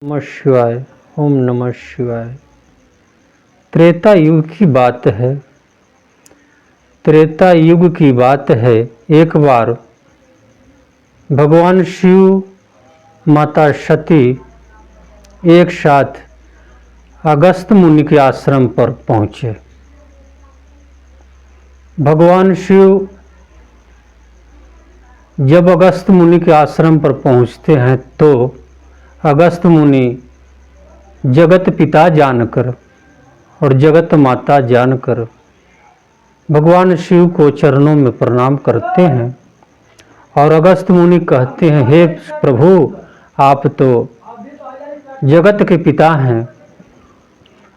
नमः शिवाय। ओम नमः शिवाय। त्रेता युग की बात है। त्रेता युग की बात है। एक बार भगवान शिव, माता सती एक साथ अगस्त मुनि के आश्रम पर पहुँचे। भगवान शिव जब अगस्त मुनि के आश्रम पर पहुँचते हैं तो अगस्त मुनि जगत पिता जानकर और जगत माता जानकर भगवान शिव को चरणों में प्रणाम करते हैं और अगस्त मुनि कहते हैं, हे प्रभु, आप तो जगत के पिता हैं,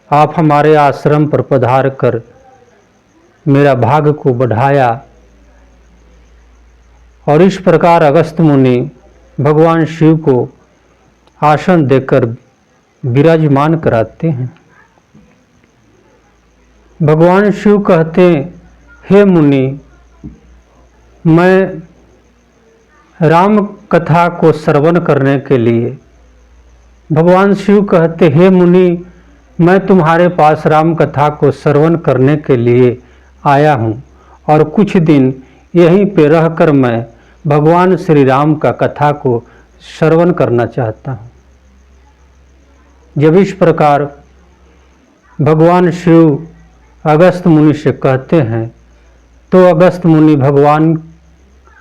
आप हमारे आश्रम पर पधार कर मेरा भाग को बढ़ाया। और इस प्रकार अगस्त मुनि भगवान शिव को आसन देकर विराजमान कराते हैं। भगवान शिव कहते हैं, हे मुनि, मैं राम कथा को श्रवण करने के लिए। भगवान शिव कहते, हे मुनि, मैं तुम्हारे पास राम कथा को श्रवण करने के लिए आया हूँ और कुछ दिन यहीं पे रहकर मैं भगवान श्री राम का कथा को श्रवण करना चाहता हूँ। जब इस प्रकार भगवान शिव अगस्त मुनि से कहते हैं तो अगस्त मुनि भगवान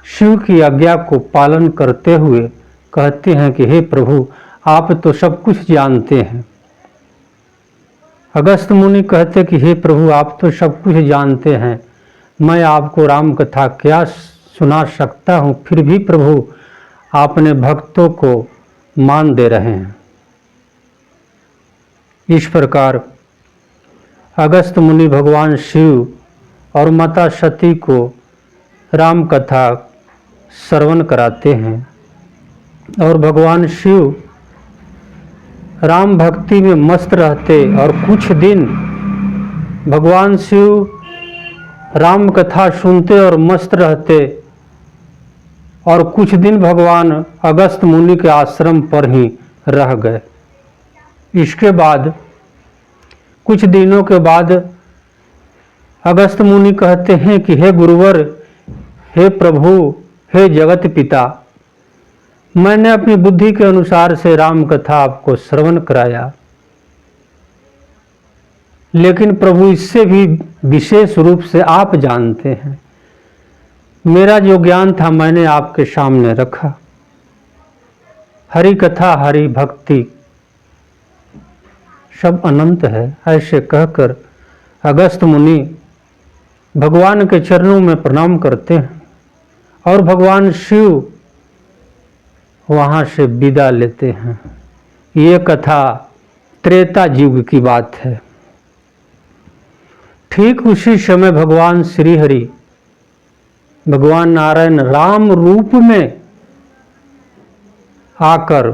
शिव की आज्ञा को पालन करते हुए कहते हैं कि हे प्रभु, आप तो सब कुछ जानते हैं। अगस्त मुनि कहते कि हे प्रभु, आप तो सब कुछ जानते हैं, मैं आपको राम कथा क्या सुना सकता हूँ, फिर भी प्रभु आपने भक्तों को मान दे रहे हैं। इस प्रकार अगस्त मुनि भगवान शिव और माता सती को राम कथा श्रवण कराते हैं और भगवान शिव राम भक्ति में मस्त रहते और कुछ दिन भगवान शिव राम कथा सुनते और मस्त रहते और कुछ दिन भगवान अगस्त मुनि के आश्रम पर ही रह गए। इसके बाद कुछ दिनों के बाद अगस्त मुनि कहते हैं कि हे गुरुवर, हे प्रभु, हे जगत पिता, मैंने अपनी बुद्धि के अनुसार से राम कथा आपको श्रवण कराया, लेकिन प्रभु इससे भी विशेष रूप से आप जानते हैं, मेरा जो ज्ञान था मैंने आपके सामने रखा। हरि कथा, हरि भक्ति सब अनंत है। ऐसे कहकर अगस्त मुनि भगवान के चरणों में प्रणाम करते हैं और भगवान शिव वहाँ से विदा लेते हैं। ये कथा त्रेता युग की बात है। ठीक उसी समय भगवान श्री हरि, भगवान नारायण राम रूप में आकर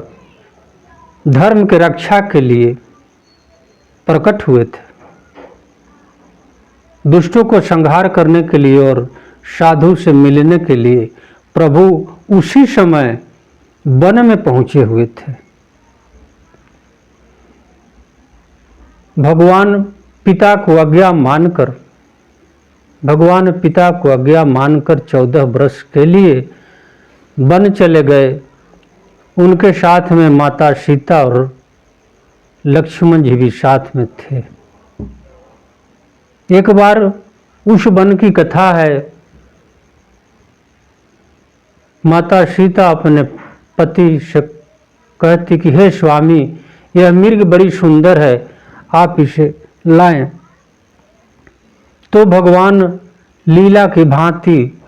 धर्म की रक्षा के लिए प्रकट हुए थे। दुष्टों को संहार करने के लिए और साधु से मिलने के लिए प्रभु उसी समय वन में पहुंचे हुए थे। भगवान पिता को आज्ञा मानकर 14 वर्ष के लिए वन चले गए। उनके साथ में माता सीता और लक्ष्मण जी भी साथ में थे। एक बार उस वन की कथा है, माता सीता अपने पति से कहती कि हे स्वामी, यह मृग बड़ी सुंदर है, आप इसे लाएं। तो भगवान लीला की भांति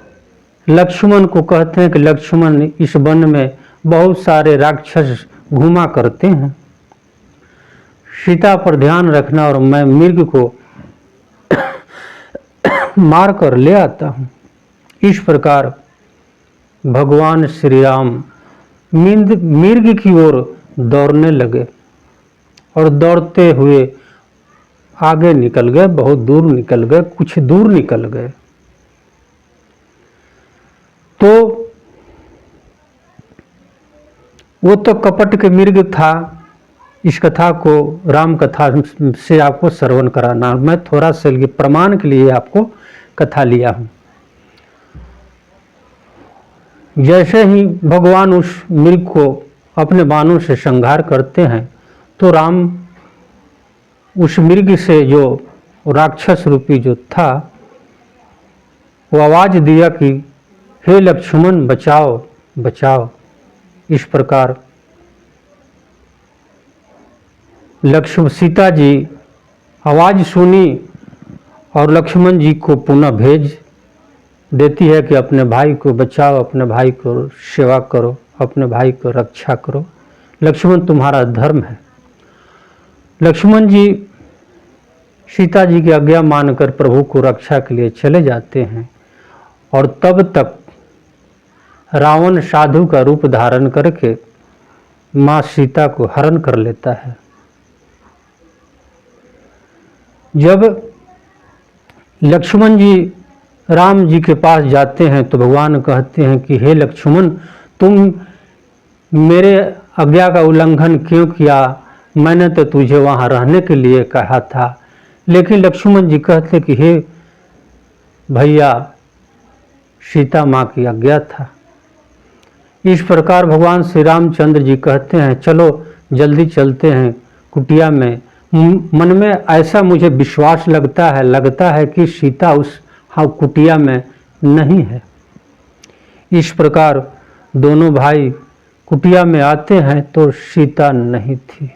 लक्ष्मण को कहते हैं कि लक्ष्मण, इस वन में बहुत सारे राक्षस घूमा करते हैं, सीता पर ध्यान रखना और मैं मृग को मार कर ले आता हूँ। इस प्रकार भगवान श्री राम मृग की ओर दौड़ने लगे और दौड़ते हुए आगे निकल गए, बहुत दूर निकल गए, कुछ दूर निकल गए तो वो तो कपट के मृग था, इस कथा को राम कथा से आपको श्रवण कराना। मैं थोड़ा सा प्रमाण के लिए आपको कथा लिया हूँ। जैसे ही भगवान उस मृग को अपने बाणों से संहार करते हैं तो राम उस मृग से जो राक्षस रूपी जो था वो आवाज दिया कि हे लक्ष्मण बचाओ बचाओ। इस प्रकार सीता जी आवाज सुनी और लक्ष्मण जी को पुनः भेज देती है कि अपने भाई को बचाओ, अपने भाई को सेवा करो, अपने भाई को रक्षा करो, लक्ष्मण तुम्हारा धर्म है। लक्ष्मण जी सीता जी की आज्ञा मानकर प्रभु को रक्षा के लिए चले जाते हैं और तब तक रावण साधु का रूप धारण करके मां सीता को हरण कर लेता है। जब लक्ष्मण जी राम जी के पास जाते हैं तो भगवान कहते हैं कि हे लक्ष्मण, तुम मेरे आज्ञा का उल्लंघन क्यों किया? मैंने तो तुझे वहां रहने के लिए कहा था। लेकिन लक्ष्मण जी कहते कि हे भैया, सीता माँ की आज्ञा था। इस प्रकार भगवान श्री रामचंद्र जी कहते हैं चलो जल्दी चलते हैं कुटिया में। मन में ऐसा मुझे विश्वास लगता है कि सीता उस कुटिया में नहीं है। इस प्रकार दोनों भाई कुटिया में आते हैं तो सीता नहीं थी।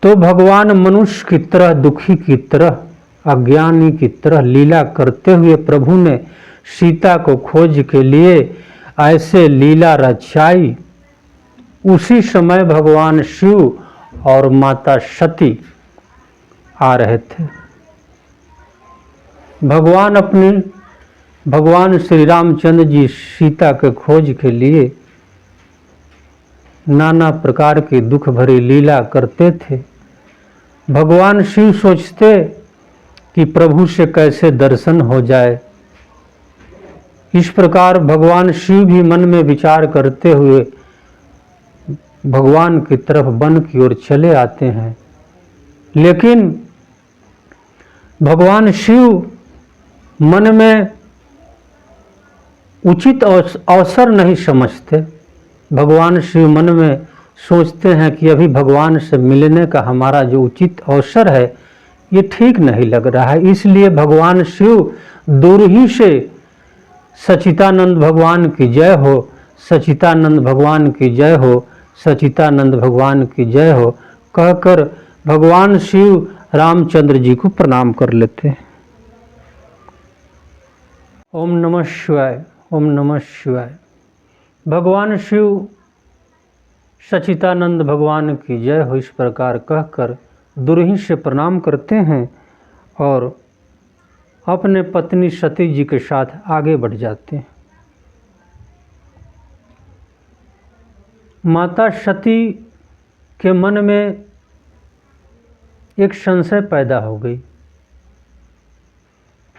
तो भगवान मनुष्य की तरह, दुखी की तरह, अज्ञानी की तरह लीला करते हुए प्रभु ने सीता को खोज के लिए ऐसे लीला रचाई। उसी समय भगवान शिव और माता सती आ रहे थे। भगवान श्री रामचंद्र जी सीता के खोज के लिए नाना प्रकार की दुख भरी लीला करते थे। भगवान शिव सोचते कि प्रभु से कैसे दर्शन हो जाए। इस प्रकार भगवान शिव भी मन में विचार करते हुए भगवान की तरफ वन की ओर चले आते हैं। लेकिन भगवान शिव मन में उचित अवसर नहीं समझते। भगवान शिव मन में सोचते हैं कि अभी भगवान से मिलने का हमारा जो उचित अवसर है ये ठीक नहीं लग रहा है। इसलिए भगवान शिव दूर ही से सच्चिदानंद भगवान की जय हो, सच्चिदानंद भगवान की जय हो, सच्चिदानंद भगवान की जय हो कहकर भगवान शिव रामचंद्र जी को प्रणाम कर लेते हैं। ओम नमः शिवाय, ओम नमः शिवाय। भगवान शिव सच्चिदानंद भगवान की जय हो इस प्रकार कहकर दूरही से प्रणाम करते हैं और अपने पत्नी सती जी के साथ आगे बढ़ जाते हैं। माता सती के मन में एक संशय पैदा हो गई।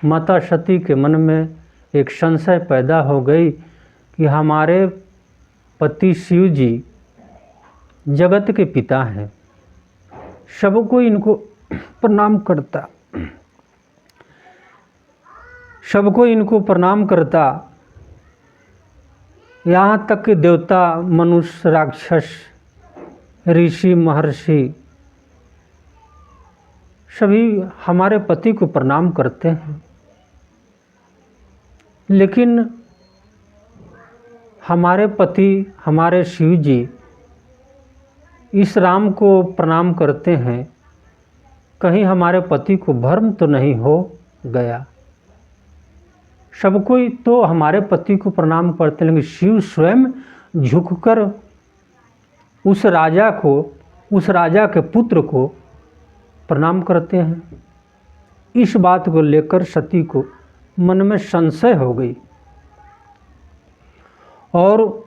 माता सती के मन में एक संशय पैदा हो गई कि हमारे पति शिव जी जगत के पिता हैं, सबको इनको प्रणाम करता, सबको इनको प्रणाम करता, यहाँ तक कि देवता, मनुष्य, राक्षस, ऋषि, महर्षि सभी हमारे पति को प्रणाम करते हैं। लेकिन हमारे पति, हमारे शिव जी इस राम को प्रणाम करते हैं, कहीं हमारे पति को भ्रम तो नहीं हो गया। सब कोई तो हमारे पति को प्रणाम करते, लेकिन शिव स्वयं झुककर उस राजा को, उस राजा के पुत्र को प्रणाम करते हैं। इस बात को लेकर सती को मन में संशय हो गई और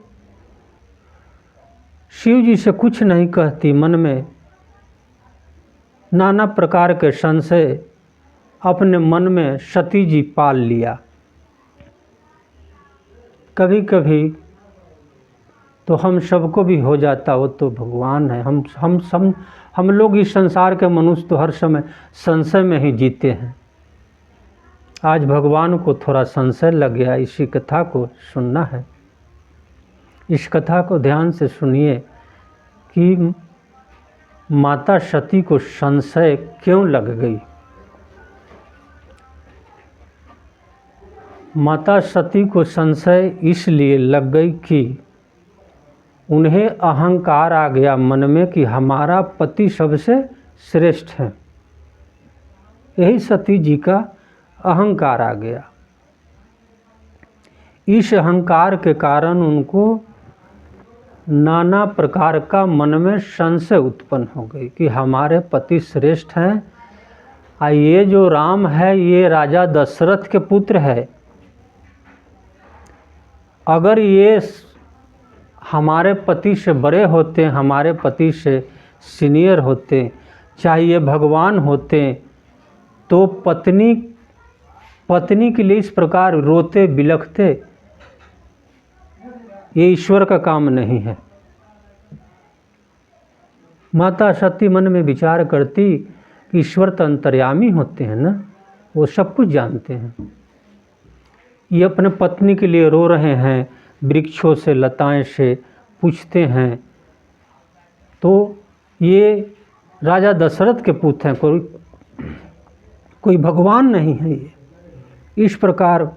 शिव जी से कुछ नहीं कहती, मन में नाना प्रकार के संशय अपने मन में सती जी पाल लिया। कभी कभी तो हम सबको भी हो जाता, वो तो भगवान है। हम लोग इस संसार के मनुष्य तो हर समय संशय में ही जीते हैं। आज भगवान को थोड़ा संशय लग गया, इसी कथा को सुनना है। इस कथा को ध्यान से सुनिए कि माता सती को संशय क्यों लग गई। माता सती को संशय इसलिए लग गई कि उन्हें अहंकार आ गया मन में कि हमारा पति सबसे श्रेष्ठ है। यही सती जी का अहंकार आ गया। इस अहंकार के कारण उनको नाना प्रकार का मन में संशय उत्पन्न हो गई कि हमारे पति श्रेष्ठ हैं, ये जो राम है ये राजा दशरथ के पुत्र है। अगर ये हमारे पति से बड़े होते, हमारे पति से सीनियर होते, चाहे ये भगवान होते, तो पत्नी के लिए इस प्रकार रोते बिलखते, ये ईश्वर का काम नहीं है। माता सती मन में विचार करती कि ईश्वर तो अंतर्यामी होते हैं ना, वो सब कुछ जानते हैं। ये अपने पत्नी के लिए रो रहे हैं, वृक्षों से लताएं से पूछते हैं, तो ये राजा दशरथ के पुत्र हैं, कोई भगवान नहीं है ये। इस प्रकार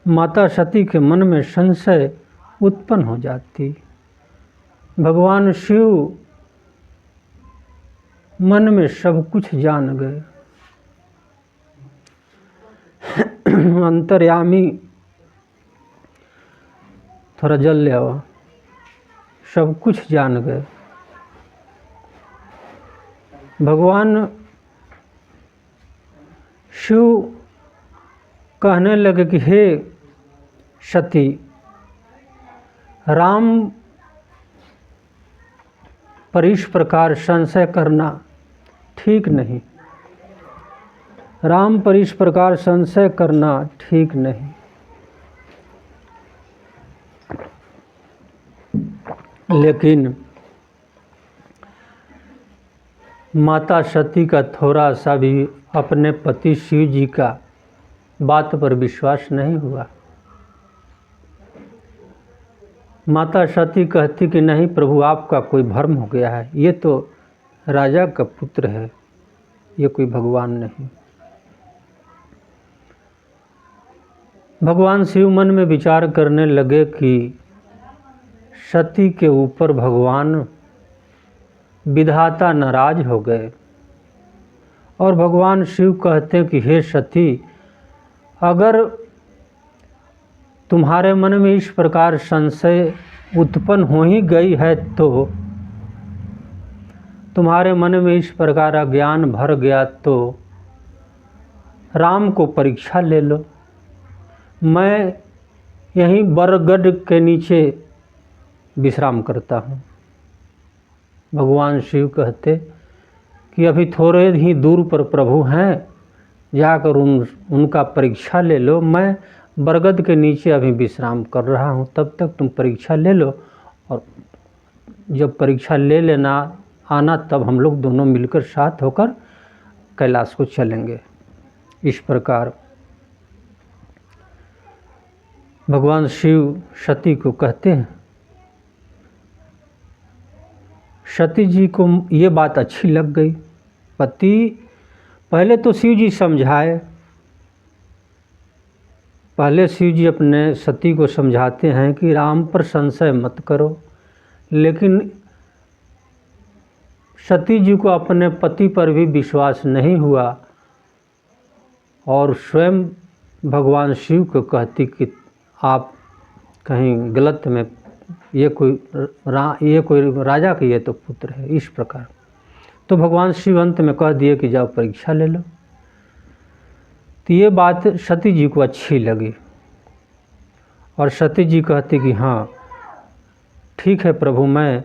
माता सती के मन में संशय उत्पन्न हो जाती। भगवान शिव मन में सब कुछ जान गए। अंतर्यामी, थोड़ा जल ले आओ, सब कुछ जान गए। भगवान शिव कहने लगे कि हे सती, राम पर इस प्रकार संशय करना ठीक नहीं। राम पर इस प्रकार संशय करना ठीक नहीं। लेकिन माता सती का थोड़ा सा भी अपने पति शिव जी का बात पर विश्वास नहीं हुआ। माता सती कहती कि नहीं प्रभु, आपका कोई भ्रम हो गया है, ये तो राजा का पुत्र है, ये कोई भगवान नहीं। भगवान शिव मन में विचार करने लगे कि सती के ऊपर भगवान विधाता नाराज हो गए, और भगवान शिव कहते हैं कि हे सती, अगर तुम्हारे मन में इस प्रकार संशय उत्पन्न हो ही गई है, तो तुम्हारे मन में इस प्रकार अज्ञान भर गया, तो राम को परीक्षा ले लो। मैं यहीं बरगद के नीचे विश्राम करता हूँ। भगवान शिव कहते कि अभी थोड़े ही दूर पर प्रभु हैं, जाकर उनका परीक्षा ले लो। मैं बरगद के नीचे अभी विश्राम कर रहा हूँ, तब तक तुम परीक्षा ले लो, और जब परीक्षा ले लेना आना, तब हम लोग दोनों मिलकर साथ होकर कैलाश को चलेंगे। इस प्रकार भगवान शिव सती को कहते हैं। सती जी को ये बात अच्छी लग गई। पहले तो शिव जी समझाए, पहले शिव जी अपने सती को समझाते हैं कि राम पर संशय मत करो, लेकिन सती जी को अपने पति पर भी विश्वास नहीं हुआ, और स्वयं भगवान शिव को कहती कि आप कहीं गलत में, ये कोई राजा के ये तो पुत्र है। इस प्रकार तो भगवान शिव अंत में कह दिए कि जाओ परीक्षा ले लो। तो ये बात सती जी को अच्छी लगी, और सती जी कहती कि हाँ ठीक है प्रभु, मैं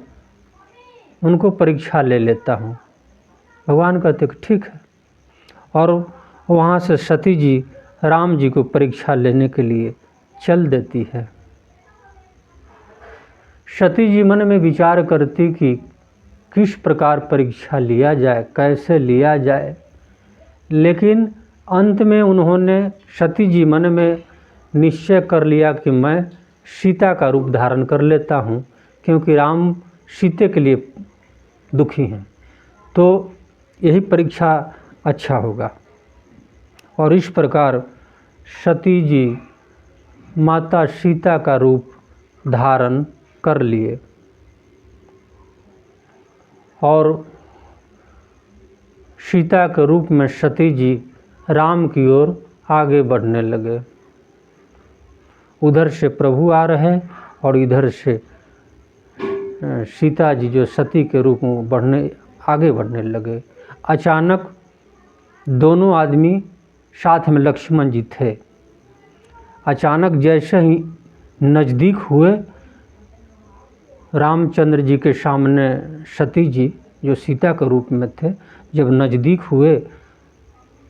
उनको परीक्षा ले लेता हूँ। भगवान कहते कि ठीक है, और वहाँ से सती जी राम जी को परीक्षा लेने के लिए चल देती है। सती जी मन में विचार करती कि किस प्रकार परीक्षा लिया जाए, कैसे लिया जाए, लेकिन अंत में उन्होंने सती जी मन में निश्चय कर लिया कि मैं सीता का रूप धारण कर लेता हूँ, क्योंकि राम सीते के लिए दुखी हैं, तो यही परीक्षा अच्छा होगा। और इस प्रकार सती जी माता सीता का रूप धारण कर लिए और सीता के रूप में सती जी राम की ओर आगे बढ़ने लगे। उधर से प्रभु आ रहे और इधर से सीता जी जो सती के रूप में आगे बढ़ने लगे। अचानक दोनों आदमी, साथ में लक्ष्मण जी थे, अचानक जैसे ही नज़दीक हुए रामचंद्र जी के सामने सती जी जो सीता के रूप में थे, जब नज़दीक हुए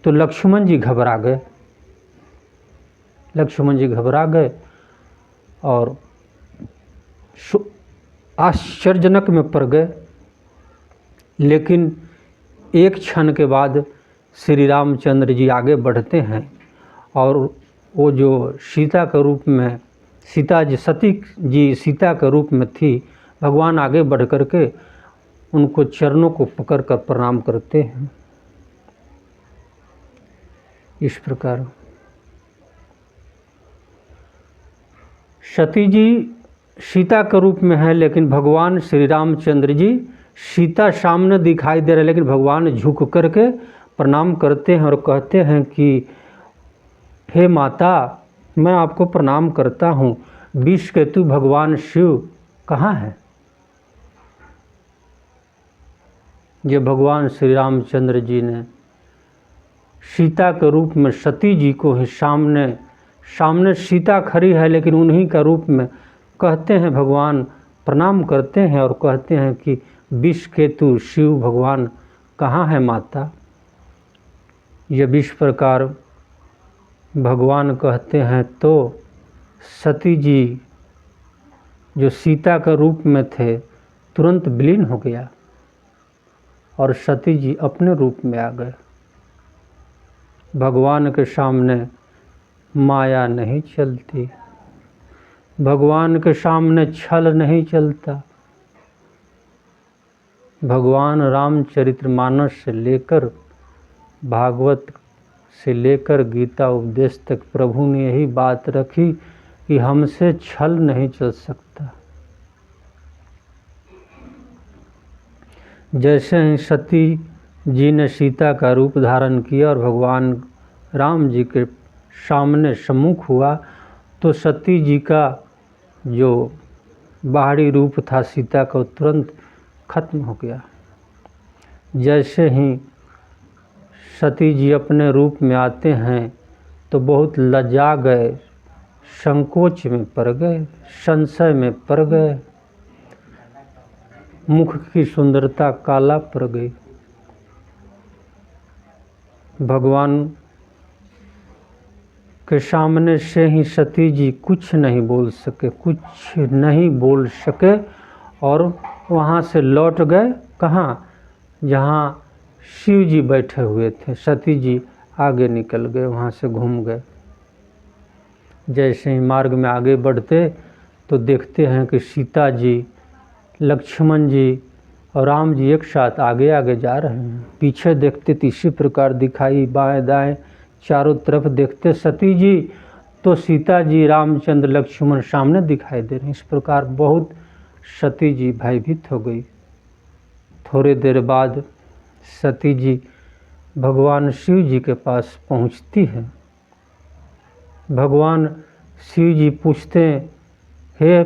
तो लक्ष्मण जी घबरा गए। लक्ष्मण जी घबरा गए और आश्चर्यजनक में पड़ गए। लेकिन एक क्षण के बाद श्री रामचंद्र जी आगे बढ़ते हैं और वो जो सीता के रूप में सती जी सीता के रूप में थी, भगवान आगे बढ़ कर के उनको चरणों को पकड़ कर प्रणाम करते हैं। इस प्रकार सती जी सीता के रूप में है, लेकिन भगवान श्री रामचंद्र जी सीता सामने दिखाई दे रहे, लेकिन भगवान झुक करके प्रणाम करते हैं और कहते हैं कि हे माता, मैं आपको प्रणाम करता हूँ, विषकेतु भगवान शिव कहाँ हैं? ये भगवान श्री रामचंद्र जी ने सीता के रूप में सती जी को ही सामने सीता खड़ी है, लेकिन उन्हीं का रूप में कहते हैं, भगवान प्रणाम करते हैं और कहते हैं कि विषकेतु शिव भगवान कहाँ है माता? ये इस प्रकार भगवान कहते हैं तो सती जी जो सीता के रूप में थे तुरंत विलीन हो गया और सती जी अपने रूप में आ गए। भगवान के सामने माया नहीं चलती, भगवान के सामने छल नहीं चलता। भगवान रामचरितमानस से लेकर भागवत से लेकर गीता उपदेश तक प्रभु ने यही बात रखी कि हमसे छल नहीं चल सकता। जैसे ही सती जी ने सीता का रूप धारण किया और भगवान राम जी के सामने सम्मुख हुआ, तो सती जी का जो बाहरी रूप था सीता का तुरंत खत्म हो गया। जैसे ही सती जी अपने रूप में आते हैं तो बहुत लज्जा गए, संकोच में पड़ गए, संशय में पड़ गए, मुख की सुंदरता काला पड़ गई। भगवान के सामने से ही सती जी कुछ नहीं बोल सके और वहाँ से लौट गए। कहाँ? जहाँ शिव जी बैठे हुए थे, सती जी आगे निकल गए, वहाँ से घूम गए। जैसे ही मार्ग में आगे बढ़ते तो देखते हैं कि सीता जी, लक्ष्मण जी और राम जी एक साथ आगे आगे जा रहे हैं। पीछे देखते तो इसी प्रकार दिखाई, बाएं दाएं चारों तरफ देखते सती जी, तो सीता जी, रामचंद्र, लक्ष्मण सामने दिखाई दे रहे हैं। इस प्रकार बहुत सती जी भयभीत हो गई। थोड़ी देर बाद सती जी भगवान शिव जी के पास पहुंचती हैं। भगवान शिव जी पूछते हैं, हे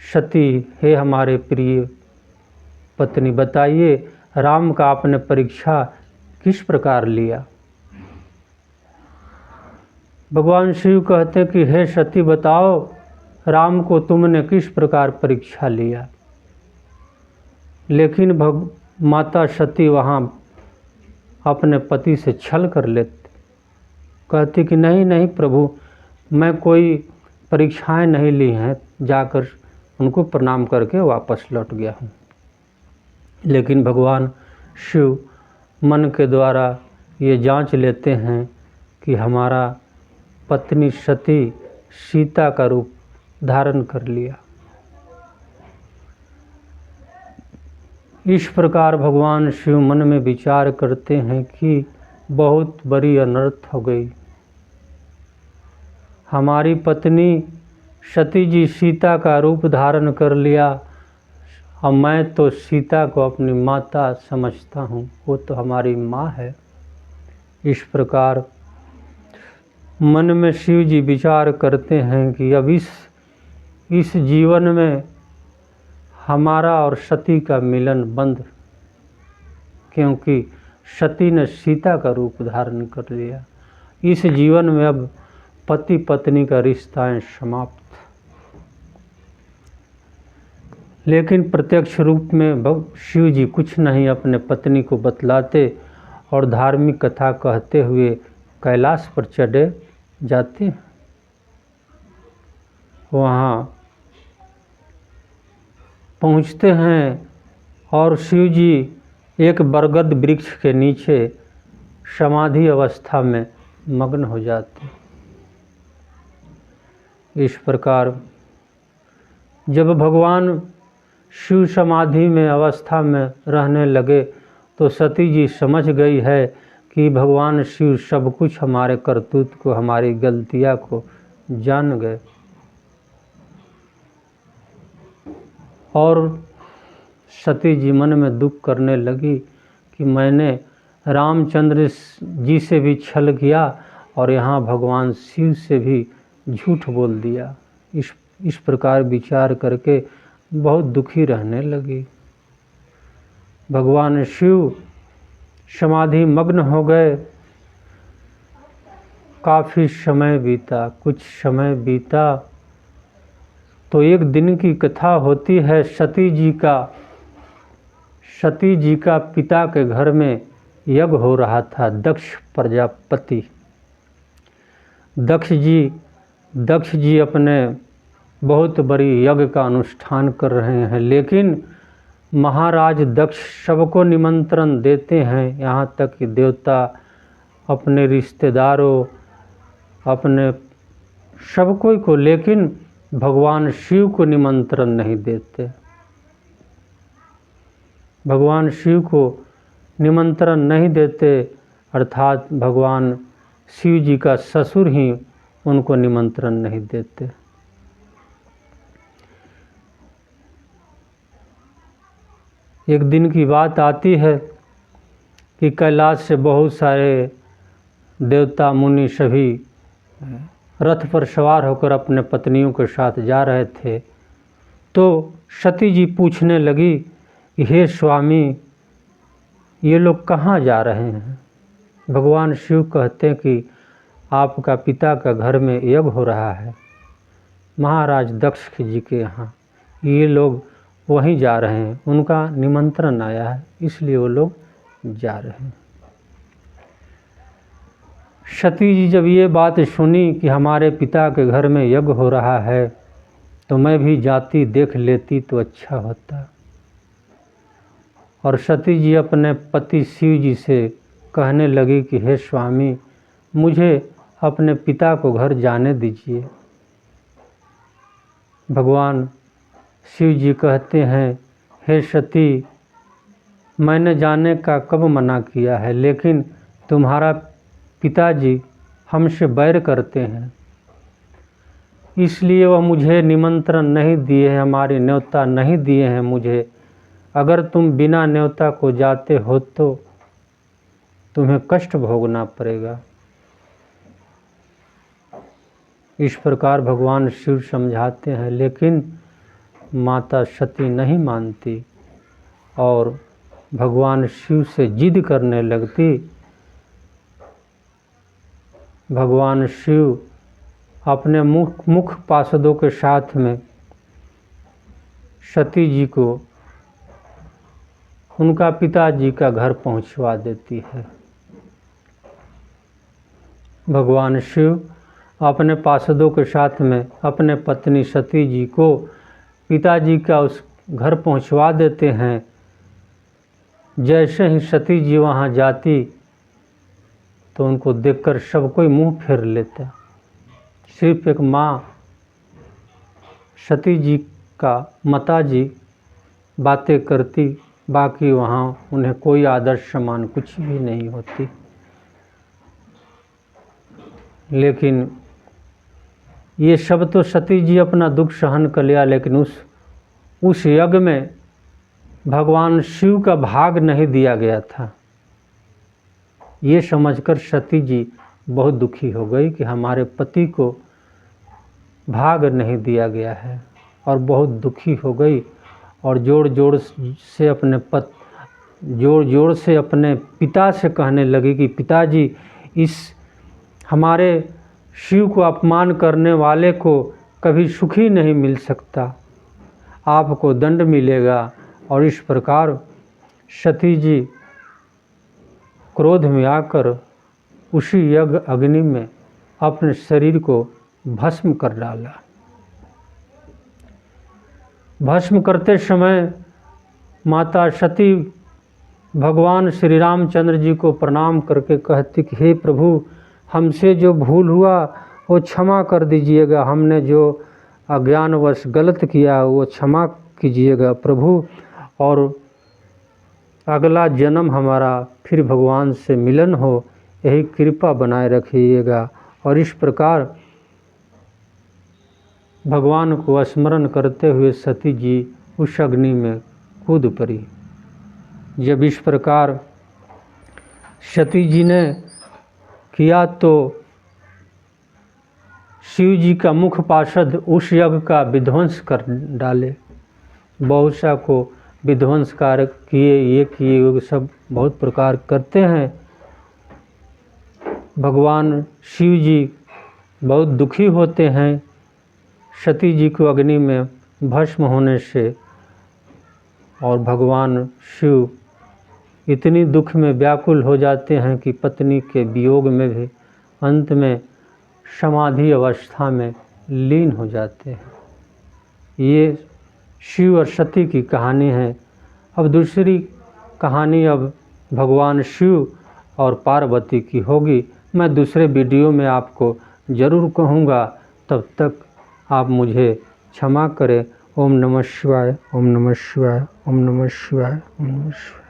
सती, हे हमारे प्रिय पत्नी, बताइए राम का आपने परीक्षा किस प्रकार लिया? भगवान शिव कहते हैं कि हे सती, बताओ राम को तुमने किस प्रकार परीक्षा लिया? लेकिन माता सती वहाँ अपने पति से छल कर लेते, कहती कि नहीं नहीं प्रभु, मैं कोई परीक्षाएं नहीं ली हैं। जाकर उनको प्रणाम करके वापस लौट गया हूँ। लेकिन भगवान शिव मन के द्वारा ये जांच लेते हैं कि हमारा पत्नी सती सीता का रूप धारण कर लिया। इस प्रकार भगवान शिव मन में विचार करते हैं कि बहुत बड़ी अनर्थ हो गई। हमारी पत्नी सती जी सीता का रूप धारण कर लिया, और मैं तो सीता को अपनी माता समझता हूँ, वो तो हमारी माँ है। इस प्रकार मन में शिव जी विचार करते हैं कि अब इस जीवन में हमारा और सती का मिलन बंद, क्योंकि सती ने सीता का रूप धारण कर लिया। इस जीवन में अब पति पत्नी का रिश्ता समाप्त। लेकिन प्रत्यक्ष रूप में शिव जी कुछ नहीं अपने पत्नी को बतलाते और धार्मिक कथा कहते हुए कैलाश पर चढ़े जाते हैं। वहाँ पहुँचते हैं और शिव जी एक बरगद वृक्ष के नीचे समाधि अवस्था में मग्न हो जाते। इस प्रकार जब भगवान शिव समाधि में अवस्था में रहने लगे तो सती जी समझ गई है कि भगवान शिव सब कुछ हमारे करतूत को, हमारी गलतियाँ को जान गए। और सती जी मन में दुख करने लगी कि मैंने रामचंद्र जी से भी छल किया और यहाँ भगवान शिव से भी झूठ बोल दिया। इस प्रकार विचार करके बहुत दुखी रहने लगी। भगवान शिव समाधि मग्न हो गए। काफ़ी समय बीता, कुछ समय बीता तो एक दिन की कथा होती है। सती जी का पिता के घर में यज्ञ हो रहा था। दक्ष प्रजापति दक्ष जी अपने बहुत बड़ी यज्ञ का अनुष्ठान कर रहे हैं, लेकिन महाराज दक्ष सबको निमंत्रण देते हैं, यहाँ तक कि देवता अपने रिश्तेदारों, अपने सब कोई को, लेकिन भगवान शिव को निमंत्रण नहीं देते। भगवान शिव को निमंत्रण नहीं देते, अर्थात भगवान शिव जी का ससुर ही उनको निमंत्रण नहीं देते। एक दिन की बात आती है कि कैलाश से बहुत सारे देवता मुनि सभी रथ पर सवार होकर अपने पत्नियों के साथ जा रहे थे। तो सती जी पूछने लगी कि हे स्वामी, ये लोग कहाँ जा रहे हैं? भगवान शिव कहते हैं कि आपका पिता का घर में यज्ञ हो रहा है, महाराज दक्ष जी के यहाँ, ये लोग वहीं जा रहे हैं, उनका निमंत्रण आया है, इसलिए वो लोग जा रहे हैं। सती जी जब ये बात सुनी कि हमारे पिता के घर में यज्ञ हो रहा है, तो मैं भी जाती, देख लेती तो अच्छा होता। और सती जी अपने पति शिव जी से कहने लगी कि हे स्वामी, मुझे अपने पिता को घर जाने दीजिए। भगवान शिव जी कहते हैं, हे सती, मैंने जाने का कब मना किया है, लेकिन तुम्हारा पिताजी हमसे बैर करते हैं, इसलिए वह मुझे निमंत्रण नहीं दिए हैं, हमारी न्योता नहीं दिए हैं मुझे। अगर तुम बिना न्योता को जाते हो तो तुम्हें कष्ट भोगना पड़ेगा। इस प्रकार भगवान शिव समझाते हैं, लेकिन माता सती नहीं मानती और भगवान शिव से जिद करने लगती। भगवान शिव अपने मुख पार्षदों के साथ में सती जी को उनका पिताजी का घर पहुंचवा देती है। भगवान शिव अपने पार्षदों के साथ में अपने पत्नी सती जी को पिताजी का उस घर पहुंचवा देते हैं। जैसे ही सती जी वहाँ जाती तो उनको देखकर सब कोई मुंह फेर लेता। सिर्फ एक माँ सती जी का माता जी बातें करती, बाकी वहाँ उन्हें कोई आदर सम्मान कुछ भी नहीं होती। लेकिन ये सब तो सती जी अपना दुख सहन कर लिया, लेकिन उस यज्ञ में भगवान शिव का भाग नहीं दिया गया था। ये समझकर सती जी बहुत दुखी हो गई कि हमारे पति को भाग नहीं दिया गया है, और बहुत दुखी हो गई और जोर जोर से अपने पिता से कहने लगी कि पिताजी, इस हमारे शिव को अपमान करने वाले को कभी सुखी नहीं मिल सकता, आपको दंड मिलेगा। और इस प्रकार सती जी क्रोध में आकर उसी यज्ञ अग्नि में अपने शरीर को भस्म कर डाला। भस्म करते समय माता सती भगवान श्री रामचंद्र जी को प्रणाम करके कहती कि हे प्रभु, हमसे जो भूल हुआ वो क्षमा कर दीजिएगा, हमने जो अज्ञानवश गलत किया वो क्षमा कीजिएगा प्रभु, और अगला जन्म हमारा फिर भगवान से मिलन हो, यही कृपा बनाए रखिएगा। और इस प्रकार भगवान को स्मरण करते हुए सती जी उस अग्नि में कूद पड़ी। जब इस प्रकार सती जी ने किया तो शिव जी का मुख पार्षद उस यज्ञ का विध्वंस कर डाले, बहुत सा को विध्वंस कार्य किए, ये किए, वो सब बहुत प्रकार करते हैं। भगवान शिव जी बहुत दुखी होते हैं सती जी को अग्नि में भस्म होने से, और भगवान शिव इतनी दुख में व्याकुल हो जाते हैं कि पत्नी के वियोग में भी अंत में समाधि अवस्था में लीन हो जाते हैं। ये शिव और सती की कहानी है। अब दूसरी कहानी अब भगवान शिव और पार्वती की होगी, मैं दूसरे वीडियो में आपको ज़रूर कहूँगा। तब तक आप मुझे क्षमा करें। ओम नमः शिवाय, ओम नमः शिवाय, ओम नमः शिवाय, ओम नमः शिवाय।